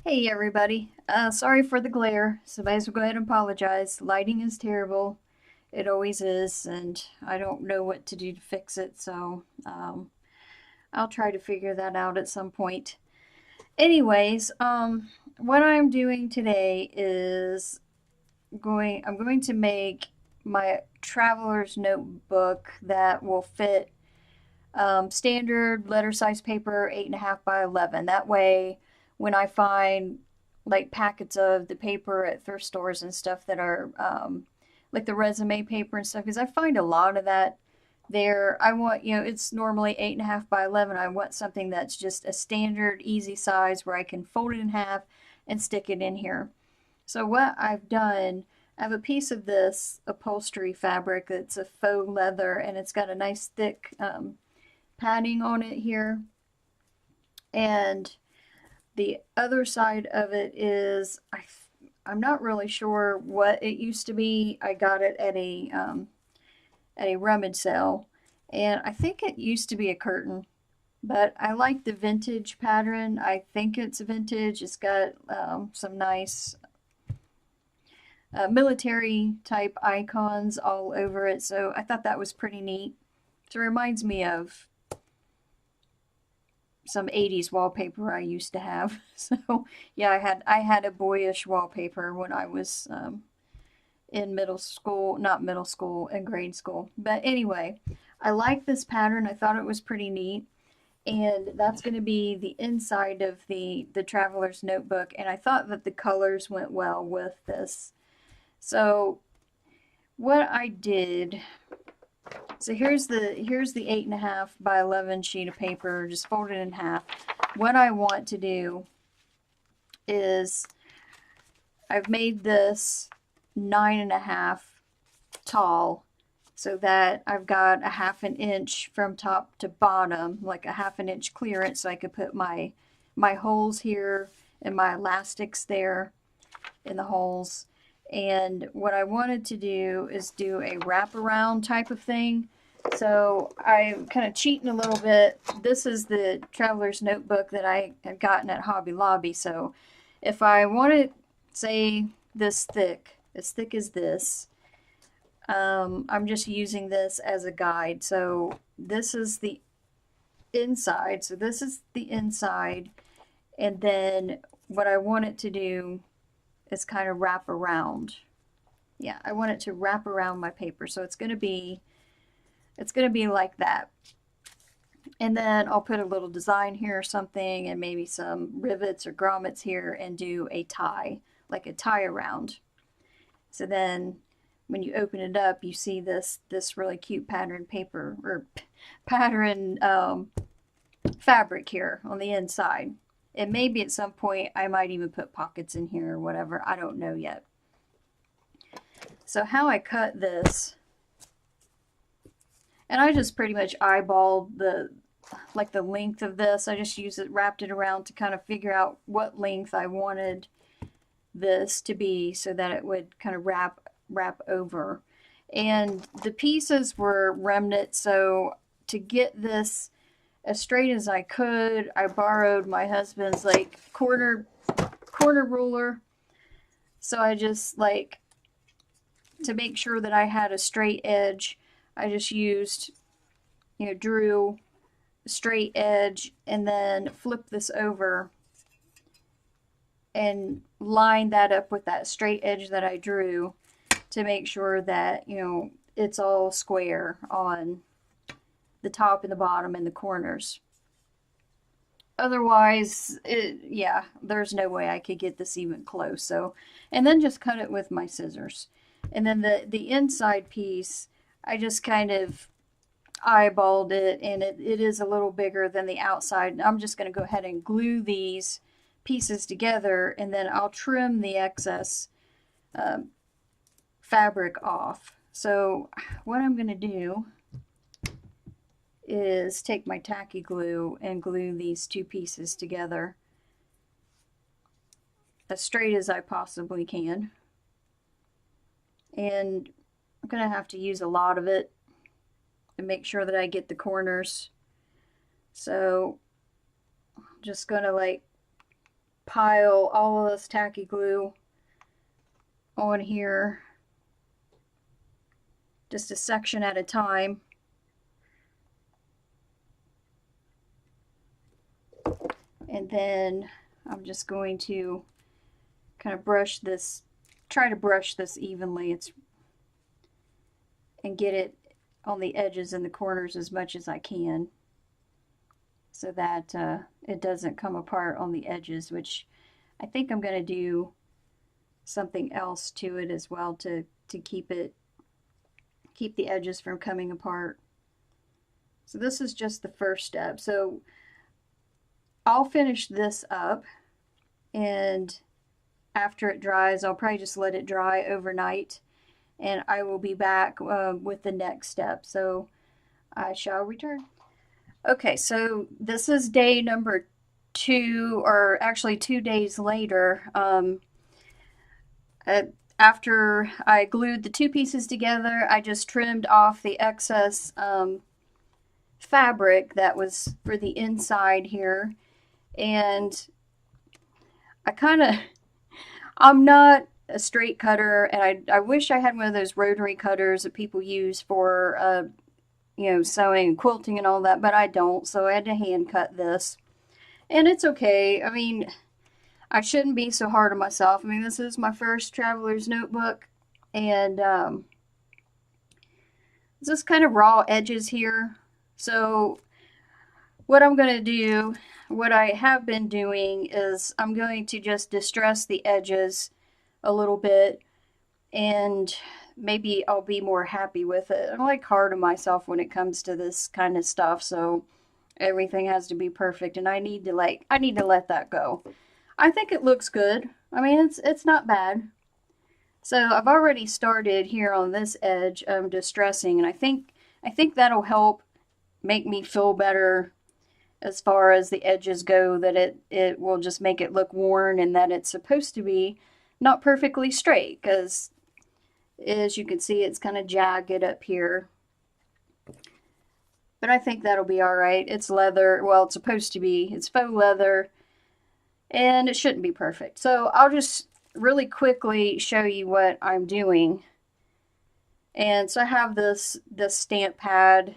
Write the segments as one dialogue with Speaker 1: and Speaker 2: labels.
Speaker 1: Hey everybody, sorry for the glare, so I as well go ahead and apologize. Lighting is terrible. It always is, and I don't know what to do to fix it, so I'll try to figure that out at some point. Anyways, what I'm doing today is I'm going to make my traveler's notebook that will fit standard letter size paper, 8.5 by 11. That way, when I find like packets of the paper at thrift stores and stuff that are like the resume paper and stuff, because I find a lot of that there. I want, it's normally 8.5 by 11. I want something that's just a standard, easy size where I can fold it in half and stick it in here. So, what I've done, I have a piece of this upholstery fabric that's a faux leather and it's got a nice thick padding on it here. And the other side of it is I'm not really sure what it used to be. I got it at a rummage sale, and I think it used to be a curtain. But I like the vintage pattern. I think it's vintage. It's got some nice military type icons all over it. So I thought that was pretty neat. So it reminds me of some 80s wallpaper I used to have. So yeah, I had a boyish wallpaper when I was in middle school, not middle school, in grade school. But anyway, I like this pattern. I thought it was pretty neat. And that's going to be the inside of the traveler's notebook. And I thought that the colors went well with this. So what I did, so here's the 8.5 by 11 sheet of paper, just folded in half. What I want to do is I've made this 9.5 tall so that I've got a half an inch from top to bottom, like a half an inch clearance, so I could put my holes here and my elastics there in the holes. And what I wanted to do is do a wraparound type of thing. So I'm kind of cheating a little bit. This is the traveler's notebook that I had gotten at Hobby Lobby. So if I want it, say, this thick, as thick as this, I'm just using this as a guide. So this is the inside. So this is the inside. And then what I want it to do is kind of wrap around. Yeah, I want it to wrap around my paper. So it's going to be like that. And then I'll put a little design here or something and maybe some rivets or grommets here and do a tie, like a tie around. So then when you open it up, you see this really cute pattern paper or pattern fabric here on the inside. And maybe at some point I might even put pockets in here or whatever. I don't know yet. So how I cut this, and I just pretty much eyeballed the length of this. I just used it, wrapped it around to kind of figure out what length I wanted this to be so that it would kind of wrap over. And the pieces were remnant, so to get this as straight as I could, I borrowed my husband's like corner ruler. So I just to make sure that I had a straight edge, I just used, drew a straight edge and then flip this over and line that up with that straight edge that I drew to make sure that, it's all square on the top and the bottom and the corners. Otherwise, there's no way I could get this even close. So, and then just cut it with my scissors. And then the inside piece, I just kind of eyeballed it, and it is a little bigger than the outside. I'm just going to go ahead and glue these pieces together, and then I'll trim the excess fabric off. So what I'm going to do is take my tacky glue and glue these two pieces together as straight as I possibly can. And I'm going to have to use a lot of it and make sure that I get the corners. So I'm just going to pile all of this tacky glue on here, just a section at a time. And then I'm just going to kind of brush this, try to brush this evenly, and get it on the edges and the corners as much as I can, so that it doesn't come apart on the edges, which I think I'm going to do something else to it as well to keep the edges from coming apart. So this is just the first step. So I'll finish this up, and after it dries, I'll probably just let it dry overnight, and I will be back with the next step. So I shall return. Okay, so this is day number 2, or actually 2 days later. After I glued the 2 pieces together, I just trimmed off the excess fabric that was for the inside here. And I'm not a straight cutter, and I wish I had one of those rotary cutters that people use for, sewing and quilting and all that, but I don't, so I had to hand cut this. And it's okay. I mean, I shouldn't be so hard on myself. I mean, this is my first traveler's notebook, and it's just kind of raw edges here. So what I'm going to do, what I have been doing, is I'm going to just distress the edges a little bit, and maybe I'll be more happy with it. I'm like hard on myself when it comes to this kind of stuff, so everything has to be perfect, and I need to let that go. I think it looks good. I mean, it's not bad. So I've already started here on this edge distressing, and I think that'll help make me feel better as far as the edges go, that it will just make it look worn, and that it's supposed to be not perfectly straight, because as you can see, it's kind of jagged up here. But I think that'll be alright. It's leather. Well, it's supposed to be. It's faux leather, and it shouldn't be perfect. So I'll just really quickly show you what I'm doing. And so I have this stamp pad,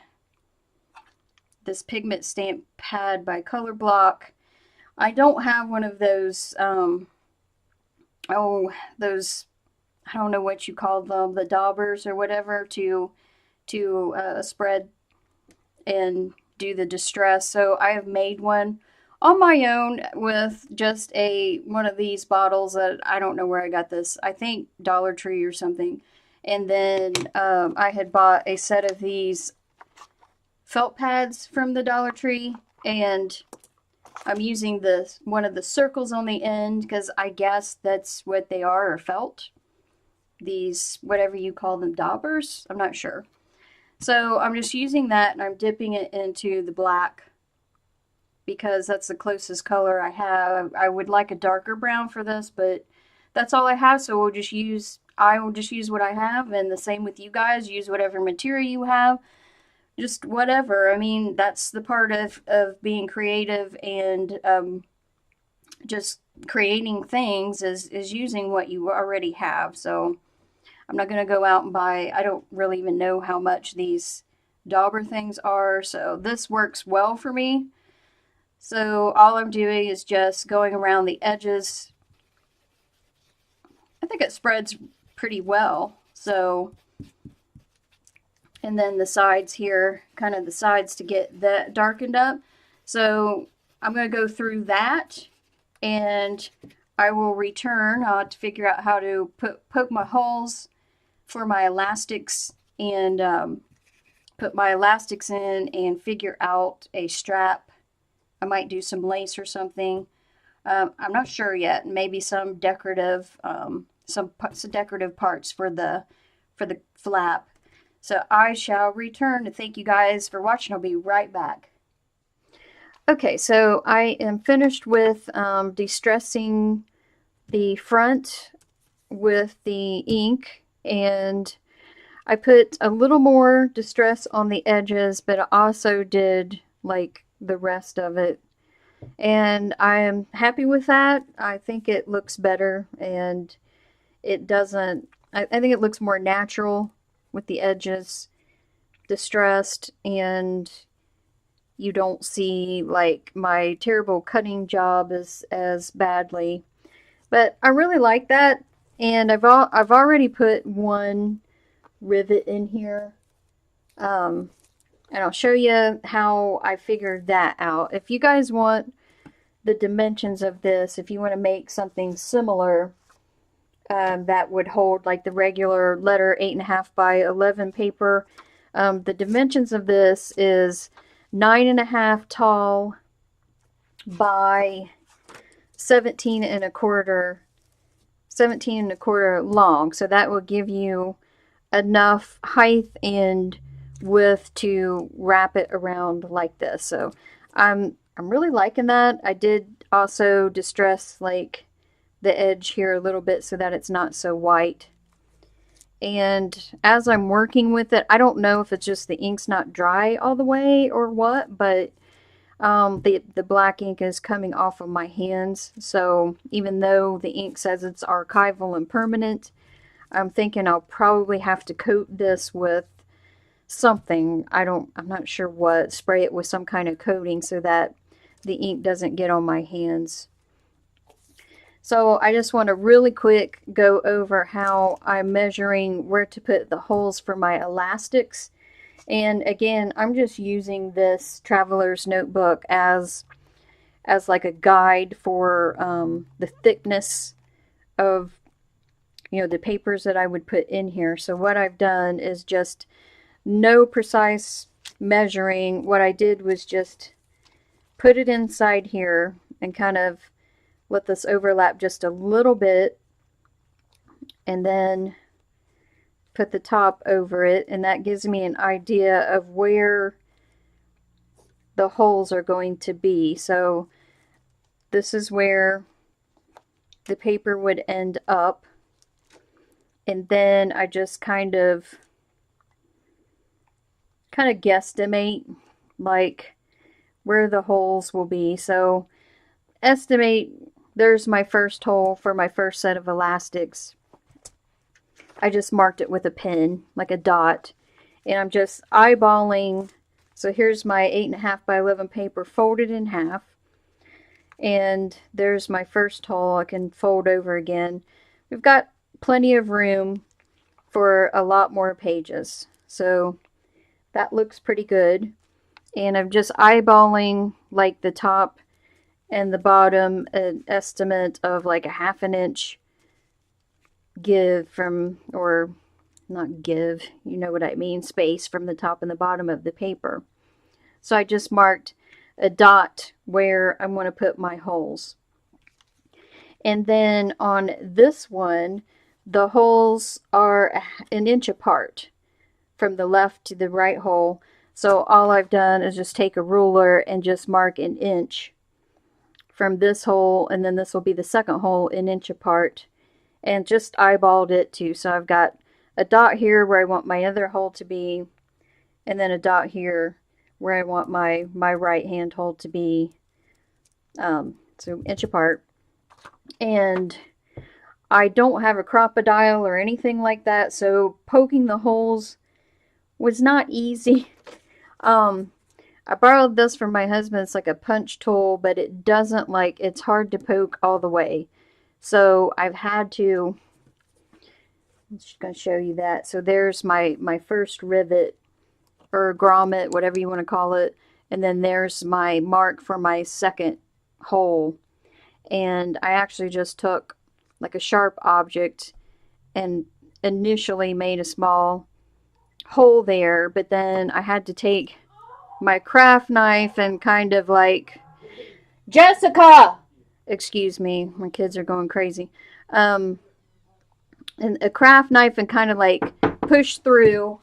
Speaker 1: this pigment stamp pad by Color Block. I don't have one of those, those, I don't know what you call them, the daubers or whatever, to spread and do the distress. So I have made one on my own with just one of these bottles that I don't know where I got this. I think Dollar Tree or something. And then I had bought a set of these felt pads from the Dollar Tree, and I'm using one of the circles on the end, because I guess that's what they are, or felt. These, whatever you call them, daubers? I'm not sure. So I'm just using that, and I'm dipping it into the black, because that's the closest color I have. I would like a darker brown for this, but that's all I have, so I will just use what I have, and the same with you guys. Use whatever material you have, just whatever. I mean, that's the part of being creative and just creating things is using what you already have. So I'm not going to go out and buy, I don't really even know how much these dauber things are, so this works well for me. So all I'm doing is just going around the edges. I think it spreads pretty well. So, and then the sides here, kind of the sides to get that darkened up. So I'm going to go through that, and I will return to figure out how to poke my holes for my elastics, and put my elastics in and figure out a strap. I might do some lace or something. I'm not sure yet. Maybe some decorative, some decorative parts for the flap. So I shall return to thank you guys for watching. I'll be right back. Okay, so I am finished with distressing the front with the ink, and I put a little more distress on the edges, but I also did like the rest of it And I am happy with that. I think it looks better, and it doesn't, I think it looks more natural with the edges distressed, and you don't see like my terrible cutting job as badly. But I really like that, and I've already put one rivet in here. And I'll show you how I figured that out. If you guys want the dimensions of this, if you want to make something similar, that would hold like the regular letter 8.5 by 11 paper. The dimensions of this is 9.5 tall by 17.25 long. So that will give you enough height and width to wrap it around like this. So I'm really liking that. I did also distress like the edge here a little bit so that it's not so white. And as I'm working with it, I don't know if it's just the ink's not dry all the way or what, but the black ink is coming off of my hands. So even though the ink says it's archival and permanent, I'm thinking I'll probably have to coat this with something. I'm not sure what. Spray it with some kind of coating so that the ink doesn't get on my hands. So I just want to really quick go over how I'm measuring where to put the holes for my elastics. And again, I'm just using this traveler's notebook as like a guide for the thickness of, you know, the papers that I would put in here. So what I've done is just no precise measuring. What I did was just put it inside here and kind of let this overlap just a little bit, and then put the top over it, and that gives me an idea of where the holes are going to be. So this is where the paper would end up, and then I just kind of guesstimate like where the holes will be. So estimate, there's my first hole for my first set of elastics. I just marked it with a pen, like a dot, and I'm just eyeballing. So here's my 8.5 by 11 paper folded in half, and there's my first hole. I can fold over again. We've got plenty of room for a lot more pages, so that looks pretty good. And I'm just eyeballing like the top and the bottom, an estimate of like a 1/2 inch give from, or not give, you know what I mean, space from the top and the bottom of the paper. So I just marked a dot where I'm going to put my holes. And then on this one, the holes are 1 inch apart from the left to the right hole. So all I've done is just take a ruler and just mark 1 inch from this hole, and then this will be the second hole 1 inch apart, and just eyeballed it too. So I've got a dot here where I want my other hole to be, and then a dot here where I want my right hand hole to be, so 1 inch apart. And I don't have a crocodile or anything like that, so poking the holes was not easy. I borrowed this from my husband. It's like a punch tool, but it doesn't, like, it's hard to poke all the way. So I've had to, I'm just going to show you that. So there's my first rivet, or grommet, whatever you want to call it. And then there's my mark for my second hole. And I actually just took like a sharp object and initially made a small hole there, but then I had to take my craft knife and kind of like, Jessica! Excuse me, my kids are going crazy. And a craft knife and kind of like push through.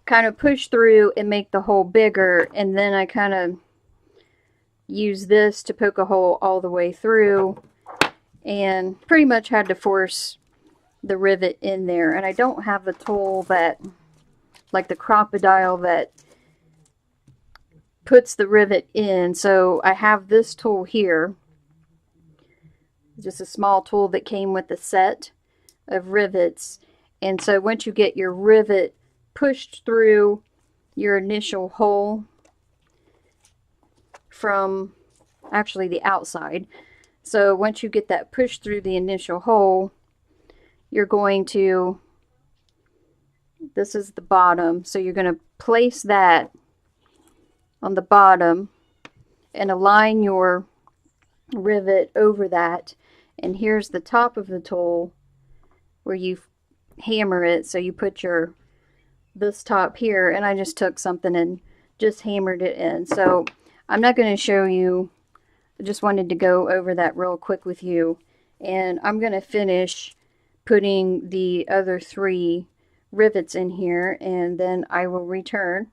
Speaker 1: And make the hole bigger. And then I kind of use this to poke a hole all the way through. And pretty much had to force the rivet in there. And I don't have a tool that, like the crocodile, that puts the rivet in. So I have this tool here, just a small tool that came with the set of rivets. And so once you get your rivet pushed through your initial hole from actually the outside, so once you get that pushed through the initial hole, you're going to, this is the bottom, so you're going to place that on the bottom and align your rivet over that. And here's the top of the tool where you hammer it. So you put your this top here, and I just took something and just hammered it in. So I'm not going to show you, I just wanted to go over that real quick with you. And I'm going to finish putting the other 3 rivets in here, and then I will return.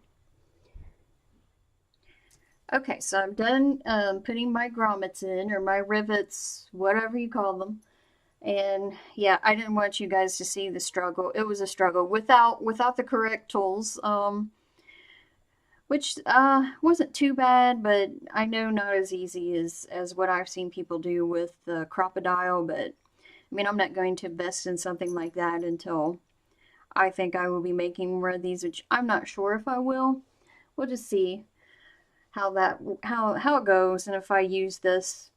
Speaker 1: Okay, so I'm done putting my grommets in, or my rivets, whatever you call them. And yeah, I didn't want you guys to see the struggle. It was a struggle without the correct tools, which wasn't too bad, but I know not as easy as what I've seen people do with the crocodile. But I mean, I'm not going to invest in something like that until I think I will be making more of these, which I'm not sure if I will. We'll just see how it goes, and if I use this.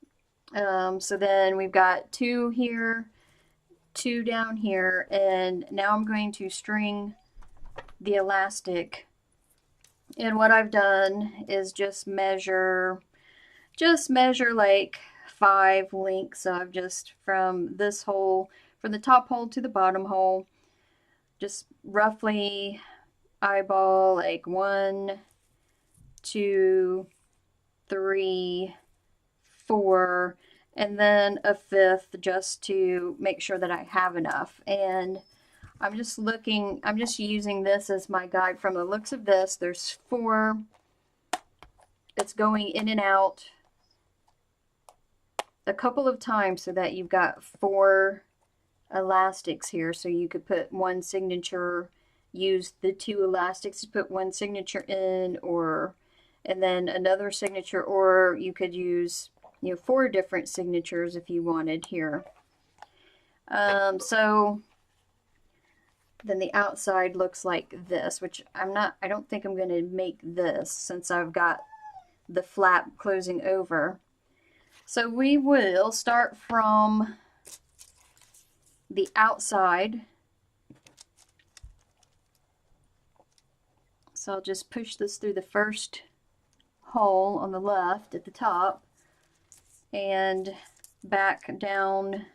Speaker 1: So then we've got 2 here, 2 down here, and now I'm going to string the elastic. And what I've done is just measure like 5 links. So I've just, from this hole, from the top hole to the bottom hole, just roughly eyeball like 1, 2, 3, 4, and then a 5th, just to make sure that I have enough. And I'm just using this as my guide. From the looks of this, there's 4. It's going in and out a couple of times so that you've got 4 elastics here. So you could put 1 signature, use the 2 elastics to put 1 signature in, or and then another signature, or you could use 4 different signatures if you wanted here. So then the outside looks like this, which I don't think I'm going to make this since I've got the flap closing over. So we will start from the outside. So I'll just push this through the first hole on the left at the top and back down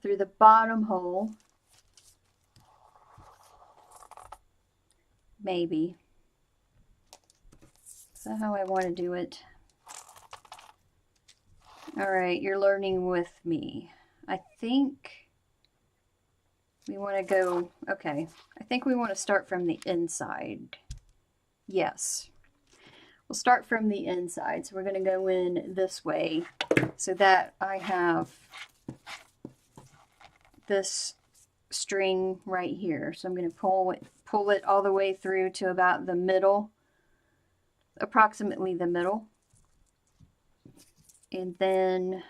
Speaker 1: through the bottom hole, maybe. Is that how I want to do it? Alright, you're learning with me. I think we want to go, okay, I think we want to start from the inside. Yes. We'll start from the inside. So we're going to go in this way so that I have this string right here. So I'm going to pull it all the way through to about the middle, approximately the middle. And then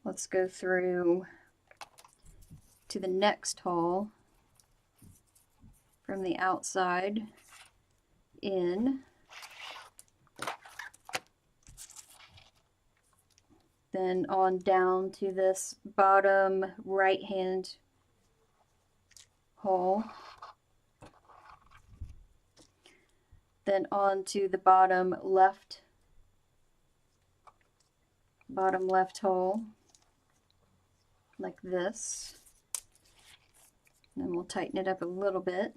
Speaker 1: let's go through to the next hole from the outside in. Then on down to this bottom right hand hole. Then on to the bottom left hole, like this. And then we'll tighten it up a little bit.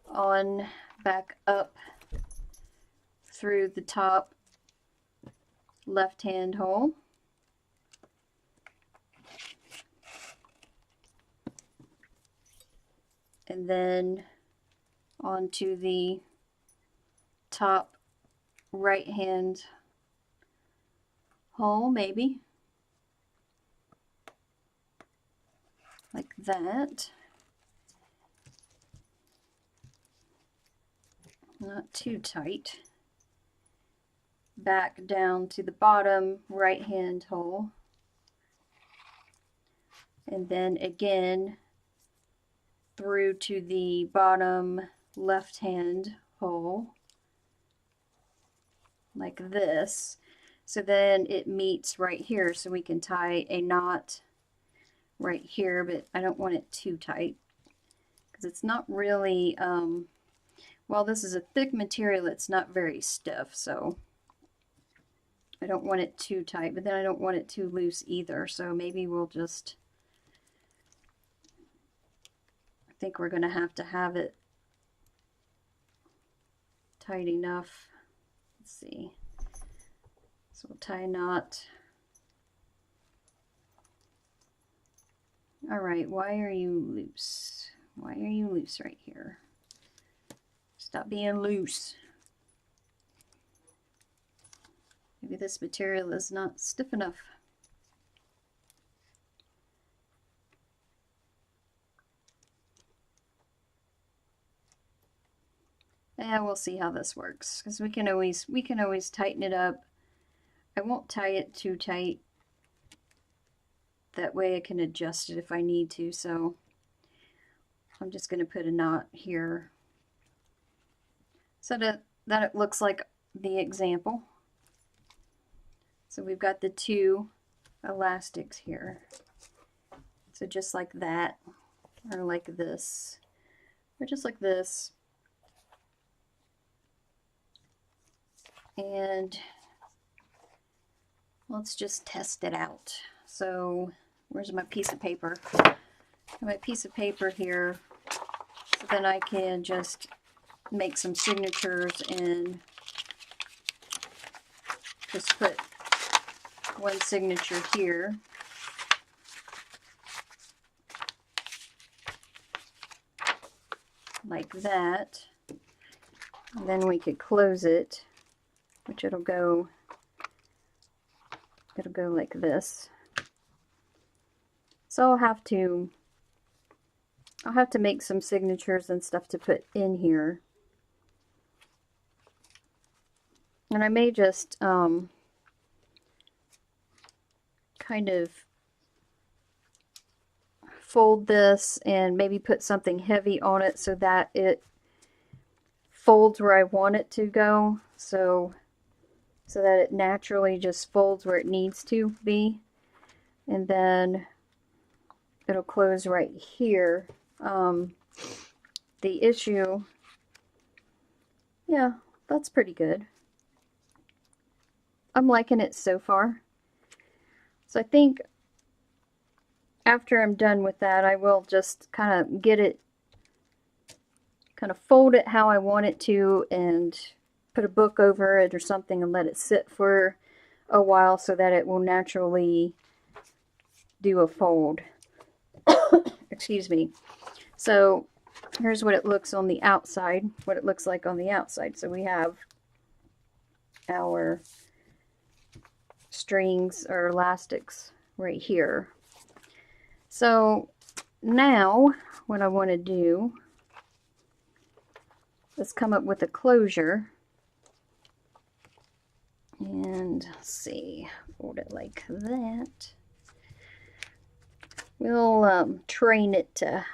Speaker 1: On back up through the top left hand hole. And then onto the top right hand hole, maybe. Like that. not too tight, back down to the bottom right hand hole, and then again through to the bottom left hand hole like this. So then it meets right here, so we can tie a knot right here, but I don't want it too tight because it's not really, while this is a thick material, it's not very stiff, so I don't want it too tight, but then I don't want it too loose either, so maybe we'll just, I think we're going to have it tight enough. Let's see. So we'll tie a knot. All right, why are you loose? Why are you loose right here? Stop being loose. Maybe this material is not stiff enough. Yeah, we'll see how this works, because we can always tighten it up. I won't tie it too tight. That way I can adjust it if I need to, so I'm just going to put a knot here so that it looks like the example. So we've got the two elastics here. So just like that, or like this, or just like this. And let's just test it out. So where's my piece of paper? My piece of paper here, so then I can just make some signatures and just put one signature here. Like that. And then we could close it, which it'll go like this. So I'll have to make some signatures and stuff to put in here. And I may just kind of fold this and maybe put something heavy on it so that it folds where I want it to go, so that it naturally just folds where it needs to be, and then it'll close right here. The issue, yeah, that's pretty good. I'm liking it so far. So I think after I'm done with that, I will just kind of get it, kind of fold it how I want it to, and put a book over it or something and let it sit for a while so that it will naturally do a fold. Excuse me. So here's what it looks on the outside, what it looks like on the outside. So we have our strings or elastics right here. So now what I want to do is come up with a closure, and let's see, fold it like that. We'll train it to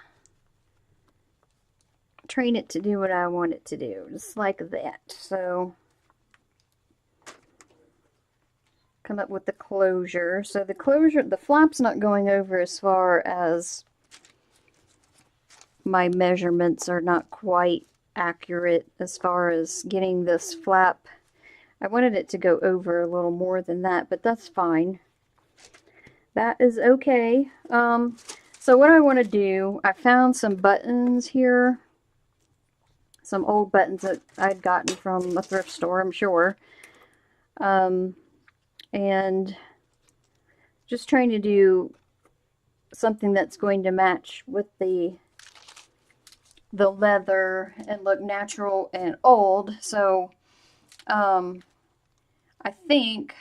Speaker 1: do what I want it to do, just like that. So come up with the closure. So the closure, the flap's not going over as far as my measurements are not quite accurate as far as getting this flap. I wanted it to go over a little more than that, but that's fine. That is okay. So what I want to do, I found some buttons here, some old buttons that I'd gotten from a thrift store, I'm sure. And just trying to do something that's going to match with the leather and look natural and old. So I think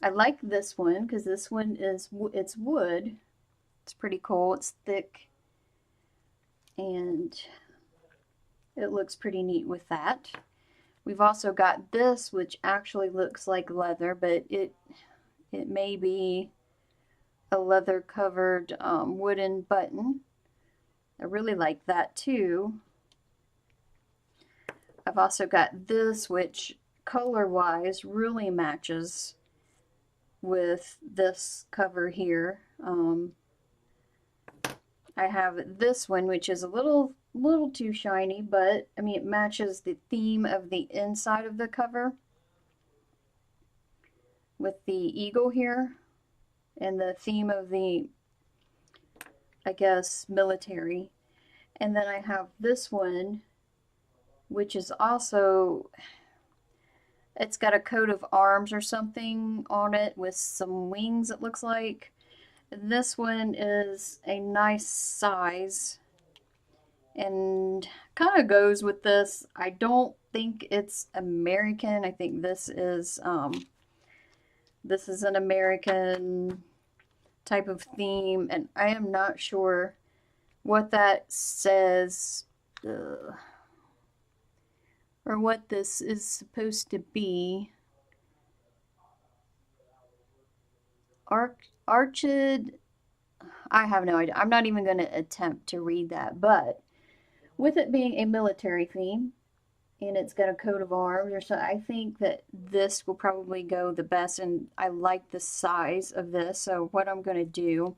Speaker 1: I like this one because this one is, it's wood. It's pretty cool. It's thick, and it looks pretty neat with that. We've also got this, which actually looks like leather, but it may be a leather covered wooden button. I really like that too. I've also got this, which color wise really matches with this cover here. I have this one, which is a little too shiny, but I mean it matches the theme of the inside of the cover with the eagle here and the theme of the, I guess, military. And then I have this one, which is also, it's got a coat of arms or something on it with some wings, it looks like. This one is a nice size and kind of goes with this. I don't think it's American. I think this is an American type of theme, and I am not sure what that says or what this is supposed to be. Archid, I have no idea. I'm not even going to attempt to read that, but with it being a military theme and it's got a coat of arms or so, I think that this will probably go the best, and I like the size of this. So what I'm going to do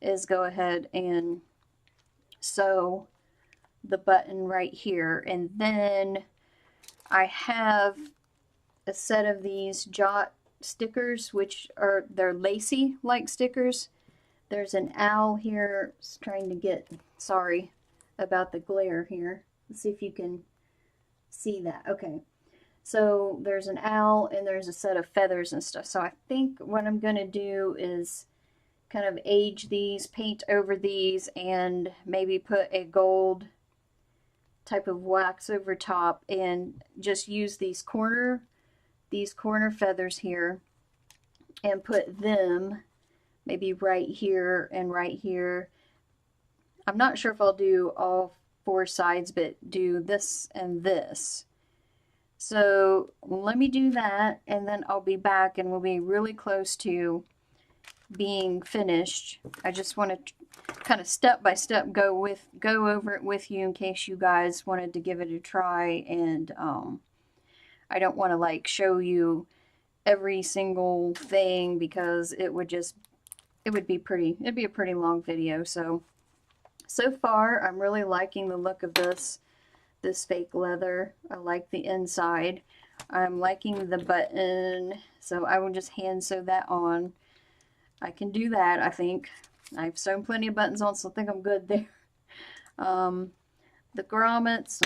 Speaker 1: is go ahead and sew the button right here, and then I have a set of these jot stickers, which are, they're lacy like stickers. There's an owl here. Just trying to get, sorry about the glare here. Let's see if you can see that. Okay, so there's an owl and there's a set of feathers and stuff. So I think what I'm going to do is kind of age these, paint over these, and maybe put a gold type of wax over top, and just use these corner feathers here and put them maybe right here and right here. I'm not sure if I'll do all four sides, but do this and this. So let me do that, and then I'll be back and we'll be really close to being finished. I just want to kind of step by step go over it with you in case you guys wanted to give it a try, and I don't want to like show you every single thing because it'd be a pretty long video. So far I'm really liking the look of this fake leather. I like the inside. I'm liking the button, so I will just hand sew that on. I can do that, I think. I've sewn plenty of buttons on, so I think I'm good there. The grommets,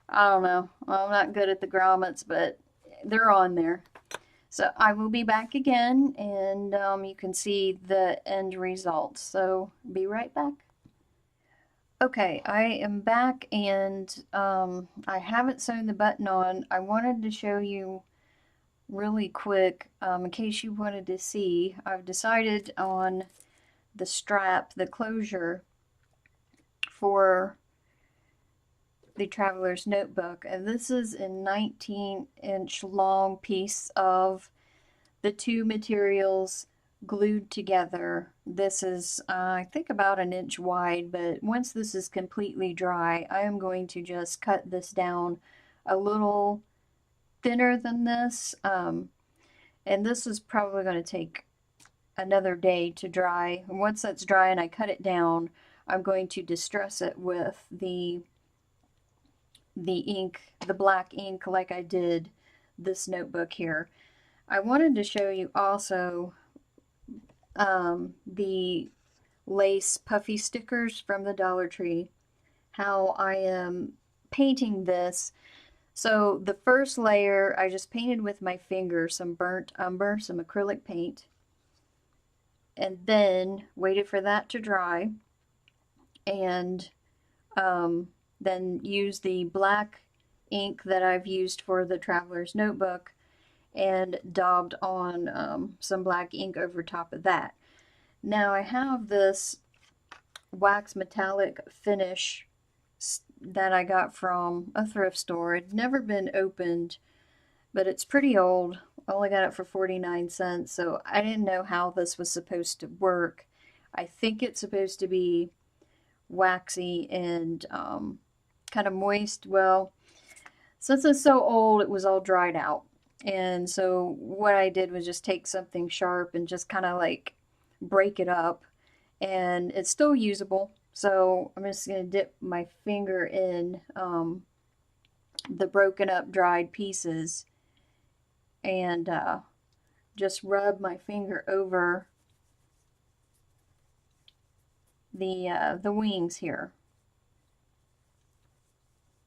Speaker 1: I don't know. I'm not good at the grommets, but they're on there. So I will be back again, and you can see the end result. So be right back. Okay, I am back, and I haven't sewn the button on. I wanted to show you really quick, in case you wanted to see. I've decided on the strap, the closure for the Traveler's Notebook, and this is a 19-inch long piece of the two materials glued together. This is I think about an inch wide, but once this is completely dry, I am going to just cut this down a little thinner than this, and this is probably going to take another day to dry. And once that's dry and I cut it down, I'm going to distress it with the ink, the black ink, like I did this notebook here. I wanted to show you also the lace puffy stickers from the Dollar Tree, how I am painting this. So the first layer I just painted with my finger some burnt umber, some acrylic paint, and then waited for that to dry, and then used the black ink that I've used for the Traveler's Notebook and daubed on some black ink over top of that. Now I have this wax metallic finish that I got from a thrift store. It'd never been opened, but it's pretty old. I only got it for 49 cents, so I didn't know how this was supposed to work. I think it's supposed to be waxy and kind of moist. Well, since it's so old, it was all dried out. And so what I did was just take something sharp and just kind of like break it up, and it's still usable. So I'm just going to dip my finger in the broken up dried pieces and just rub my finger over the wings here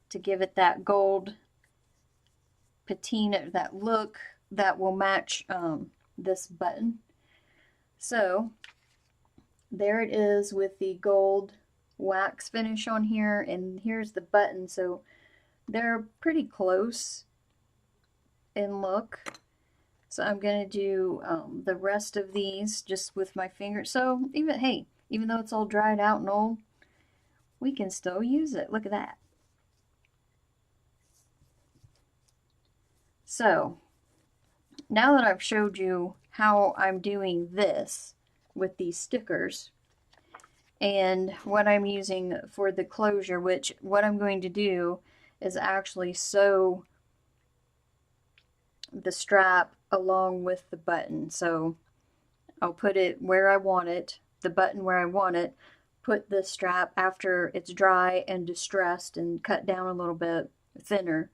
Speaker 1: to give it that gold patina, that look that will match this button. So there it is with the gold wax finish on here, and here's the button. So they're pretty close in look. So I'm going to do the rest of these just with my finger. So even, hey, even though it's all dried out and old, we can still use it. Look at that. So now that I've showed you how I'm doing this with these stickers and what I'm using for the closure, which what I'm going to do is actually sew the strap along with the button. So I'll put it where I want it, the button where I want it, put the strap after it's dry and distressed and cut down a little bit thinner.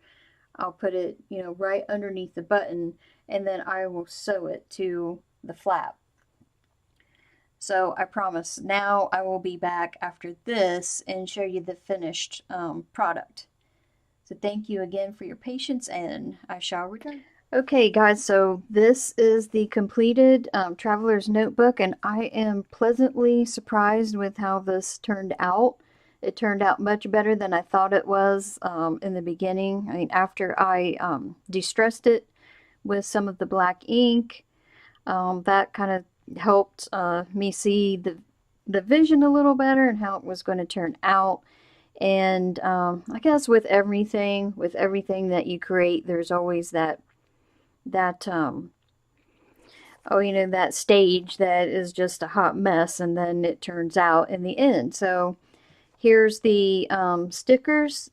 Speaker 1: I'll put it, you know, right underneath the button, and then I will sew it to the flap. So I promise now I will be back after this and show you the finished product. So thank you again for your patience, and I shall return. Okay guys, so this is the completed Traveler's Notebook, and I am pleasantly surprised with how this turned out. It turned out much better than I thought it was in the beginning. I mean, after I distressed it with some of the black ink, that kind of helped me see the vision a little better and how it was going to turn out. And I guess with everything that you create, there's always that oh, you know, that stage that is just a hot mess, and then it turns out in the end. So here's the stickers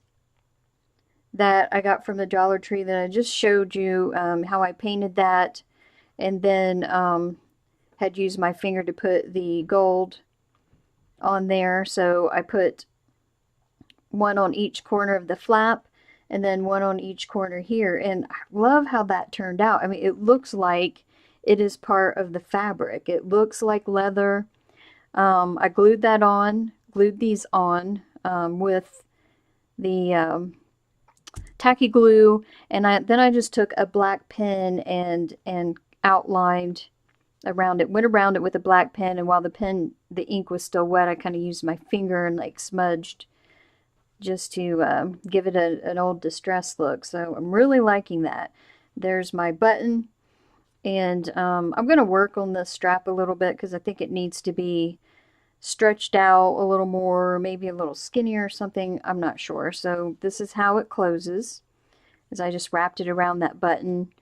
Speaker 1: that I got from the Dollar Tree that I just showed you how I painted that, and then had used my finger to put the gold on there. So I put one on each corner of the flap and then one on each corner here, and I love how that turned out. I mean, it looks like it is part of the fabric. It looks like leather. I glued these on with the tacky glue, and then I just took a black pen and outlined around it, went around it with a black pen, and while the ink was still wet, I kind of used my finger and like smudged just to give it an old distressed look. So I'm really liking that. There's my button, and I'm going to work on the strap a little bit because I think it needs to be stretched out a little more, maybe a little skinnier or something. I'm not sure. So this is how it closes, as I just wrapped it around that button.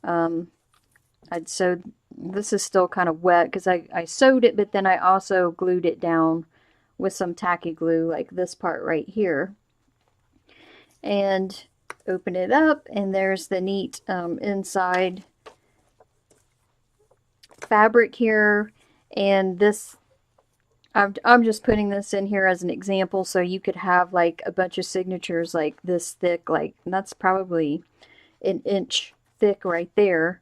Speaker 1: I'd sewed, this is still kind of wet because I sewed it, but then I also glued it down with some tacky glue, like this part right here. And open it up, and there's the neat inside fabric here. And this, I'm just putting this in here as an example, so you could have like a bunch of signatures like this thick, like, and that's probably an inch thick right there.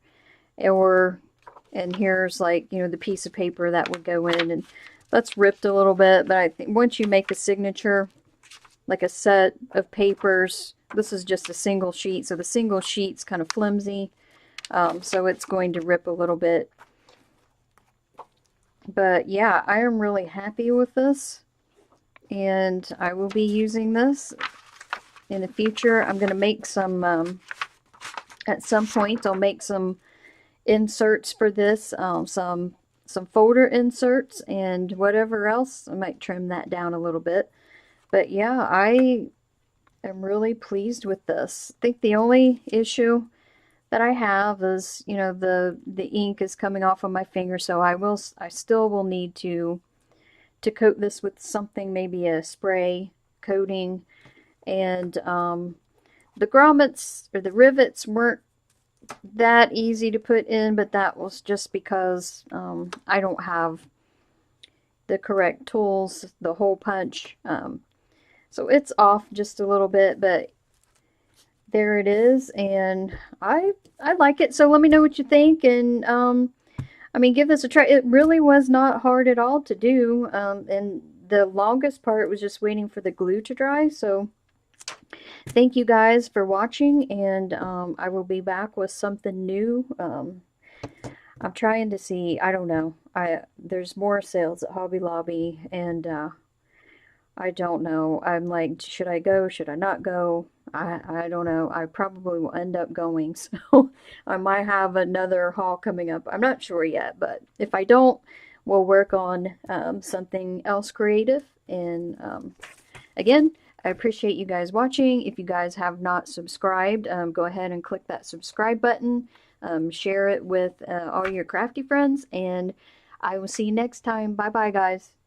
Speaker 1: And here's like, you know, the piece of paper that would go in, and that's ripped a little bit, but I think once you make a signature, like a set of papers, this is just a single sheet, so the single sheet's kind of flimsy, so it's going to rip a little bit. But yeah, I am really happy with this, and I will be using this in the future. I'm going to make some, at some point, I'll make some inserts for this, some folder inserts and whatever else. I might trim that down a little bit. But yeah, I am really pleased with this. I think the only issue that I have is, you know, the ink is coming off of my finger, so I still will need to coat this with something, maybe a spray coating. And the grommets or the rivets weren't that easy to put in, but that was just because I don't have the correct tools, the hole punch. So it's off just a little bit, but there it is, and I like it. So let me know what you think, and I mean, give this a try. It really was not hard at all to do, and the longest part was just waiting for the glue to dry. So thank you guys for watching, and I will be back with something new. I'm trying to see, I don't know, there's more sales at Hobby Lobby, and I don't know. I'm like, should I go? Should I not go? I don't know. I probably will end up going, so I might have another haul coming up. I'm not sure yet, but if I don't, we'll work on something else creative. And again, I appreciate you guys watching. If you guys have not subscribed, go ahead and click that subscribe button. Share it with all your crafty friends, and I will see you next time. Bye bye, guys.